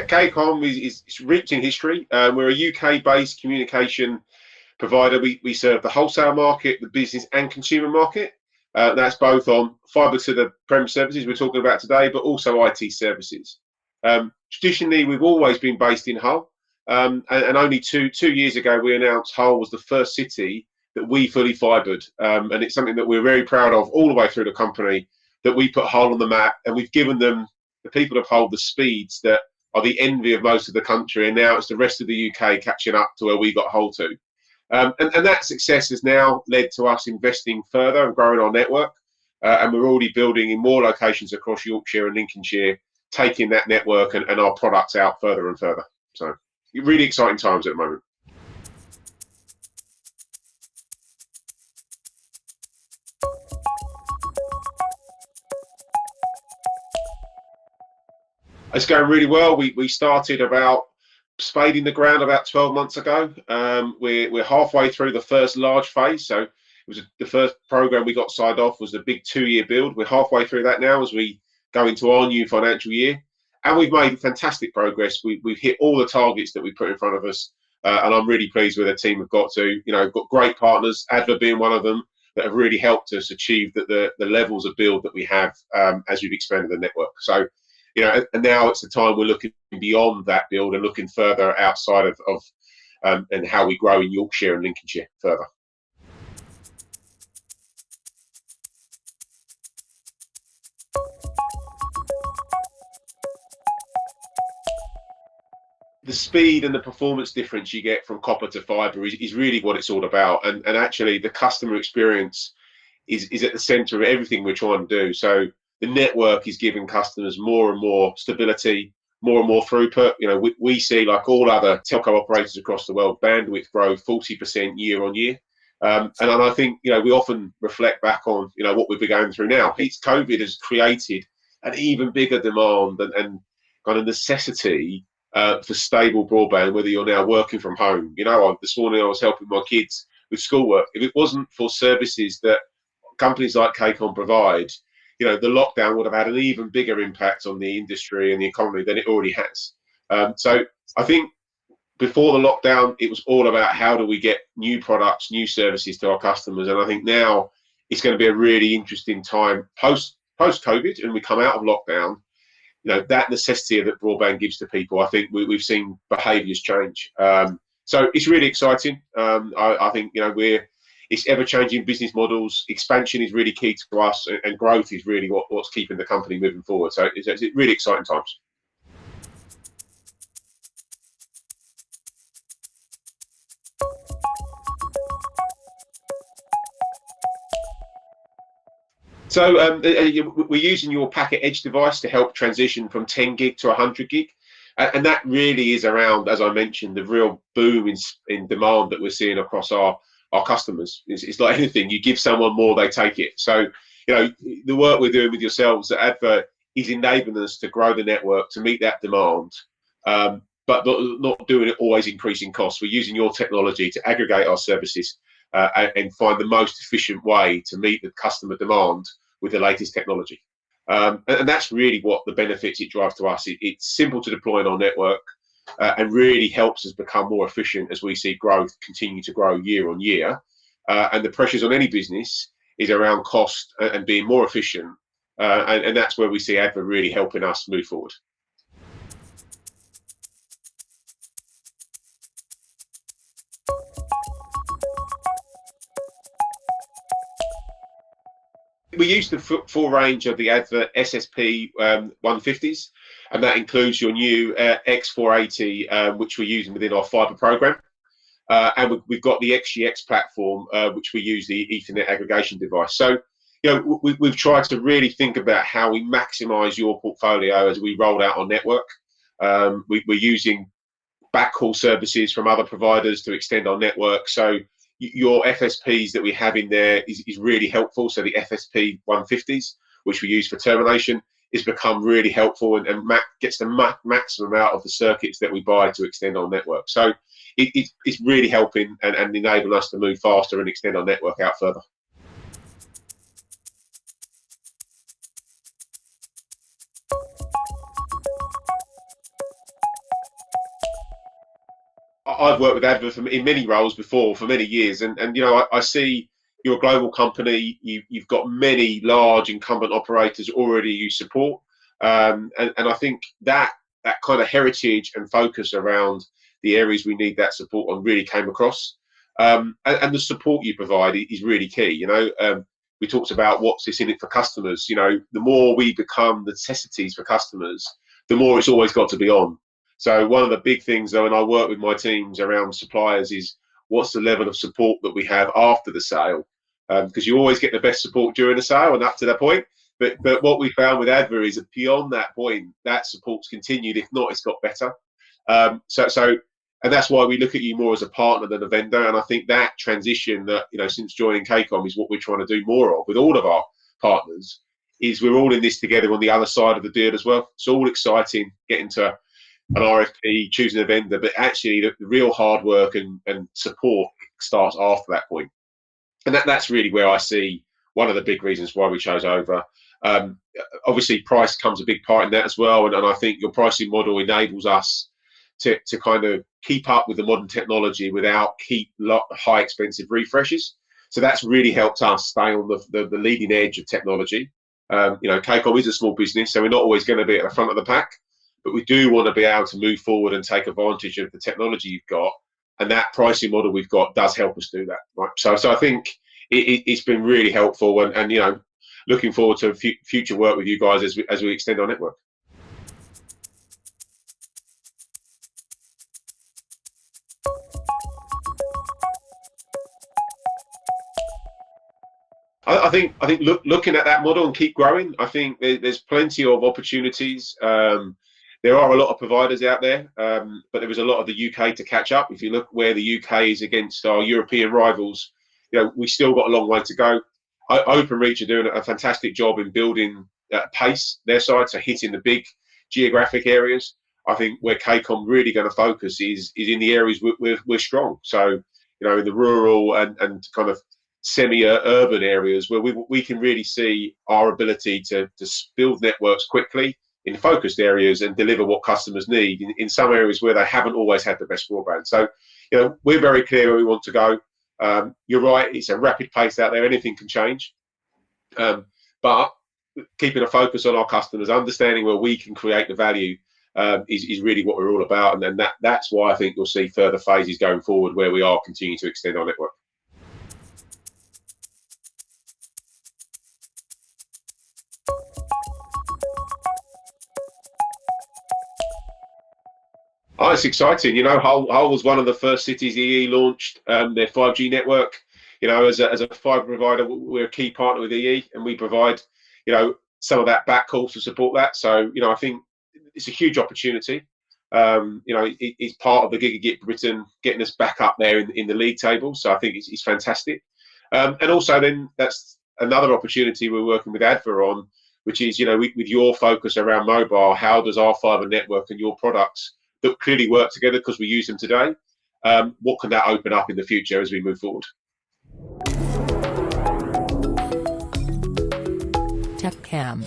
KCOM is rich in history. We're a UK-based communication provider. We serve the wholesale market, the business and consumer market. That's both on fibre to the prem services we're talking about today, but also IT services. Traditionally, we've always been based in Hull, and only two years ago we announced Hull was the first city that we fully fibred, and it's something that we're very proud of all the way through the company, that we put Hull on the map, and we've given them, the people of Hull, the speeds that are the envy of most of the country, and now it's the rest of the UK catching up to where we got Hull to. And that success has now led to us investing further and growing our network, and we're already building in more locations across Yorkshire and Lincolnshire, taking that network and our products out further and further. So really exciting times at the moment. It's going really well. We started about spading the ground about 12 months ago. We're halfway through the first large phase. So it was the first program we got signed off was the big 2-year build. We're halfway through that now as we go into our new financial year, and we've made fantastic progress. We've hit all the targets that we put in front of us, and I'm really pleased with the team we've got to. Got great partners, ADVA being one of them, that have really helped us achieve the levels of build that we have as we've expanded the network. So and now it's the time we're looking beyond that build and looking further outside of and how we grow in Yorkshire and Lincolnshire further. The speed and the performance difference you get from copper to fibre is really what it's all about. And actually, the customer experience is at the centre of everything we're trying to do. So the network is giving customers more and more stability, more and more throughput. We see, like all other telco operators across the world, bandwidth grow 40% year on year. And I think, we often reflect back on, what we've been going through now. COVID has created an even bigger demand and kind of necessity for stable broadband, whether you're now working from home. This morning I was helping my kids with schoolwork. If it wasn't for services that companies like KCOM provide, the lockdown would have had an even bigger impact on the industry and the economy than it already has. So I think before the lockdown, it was all about how do we get new products, new services to our customers. And I think now it's going to be a really interesting time post-COVID, and we come out of lockdown. That necessity that broadband gives to people, I think we've seen behaviours change. So it's really exciting. I think it's ever-changing business models. Expansion is really key to us, and growth is really what's keeping the company moving forward. So it's really exciting times. So we're using your Packet Edge device to help transition from 10 gig to 100 gig. And that really is around, as I mentioned, the real boom in demand that we're seeing across our customers. It's like anything, you give someone more, they take it. So, the work we're doing with yourselves at ADVA is enabling us to grow the network to meet that demand, but not doing it always increasing costs. We're using your technology to aggregate our services and find the most efficient way to meet the customer demand with the latest technology. And that's really what the benefits it drives to us. It's simple to deploy in our network, and really helps us become more efficient as we see growth continue to grow year on year. And the pressures on any business is around cost and being more efficient. And that's where we see ADVA really helping us move forward. We use the full range of the ADVA SSP 150s, and that includes your new X480, which we're using within our fibre program. And we've got the XGX platform, which we use the Ethernet aggregation device. So, we've tried to really think about how we maximise your portfolio as we roll out our network. We're using backhaul services from other providers to extend our network. So your FSPs that we have in there is really helpful. So the FSP 150s, which we use for termination, has become really helpful and gets the maximum out of the circuits that we buy to extend our network. So it's really helping and enabling us to move faster and extend our network out further. I've worked with ADVA in many roles before for many years, and I see you're a global company. You've got many large incumbent operators already you support, and I think that kind of heritage and focus around the areas we need that support on really came across. And the support you provide is really key. We talked about what's this in it for customers. The more we become the necessities for customers, the more it's always got to be on. So one of the big things, though, and I work with my teams around suppliers, is what's the level of support that we have after the sale, because you always get the best support during the sale and up to that point. But what we found with ADVA is that beyond that point, that support's continued. If not, it's got better. And that's why we look at you more as a partner than a vendor. And I think that transition that, since joining KCOM is what we're trying to do more of with all of our partners, is we're all in this together on the other side of the deal as well. It's all exciting getting to an RFP, choosing a vendor, but actually the real hard work and support starts after that point. And that's really where I see one of the big reasons why we chose ADVA. Obviously, price comes a big part in that as well. And I think your pricing model enables us to kind of keep up with the modern technology without high expensive refreshes. So that's really helped us stay on the leading edge of technology. KCOM is a small business, so we're not always going to be at the front of the pack, but we do want to be able to move forward and take advantage of the technology you've got. And that pricing model we've got does help us do that. Right? So I think it's been really helpful, and looking forward to future work with you guys as we extend our network. I think looking at that model and keep growing, I think there's plenty of opportunities. There are a lot of providers out there, but there is a lot of the UK to catch up. If you look where the UK is against our European rivals, we still got a long way to go. Openreach are doing a fantastic job in building pace their side, so hitting the big geographic areas. I think where KCOM really going to focus is in the areas we're strong. So, in the rural and kind of semi-urban areas where we can really see our ability to build networks quickly in focused areas and deliver what customers need in some areas where they haven't always had the best broadband. So, we're very clear where we want to go. You're right, it's a rapid pace out there, anything can change. But keeping a focus on our customers, understanding where we can create the value is really what we're all about. And then that's why I think you'll see further phases going forward where we are continuing to extend our network. Oh, it's exciting. Hull was one of the first cities EE launched their 5G network. As a fibre provider, we're a key partner with EE, and we provide, some of that backhaul to support that. So, I think it's a huge opportunity. It's part of the Gigabit Britain getting us back up there in the league table. So I think it's fantastic. And also then that's another opportunity we're working with ADVA on, which is, with your focus around mobile, how does our fibre network and your products that clearly work together because we use them today, what can that open up in the future as we move forward? TechCam.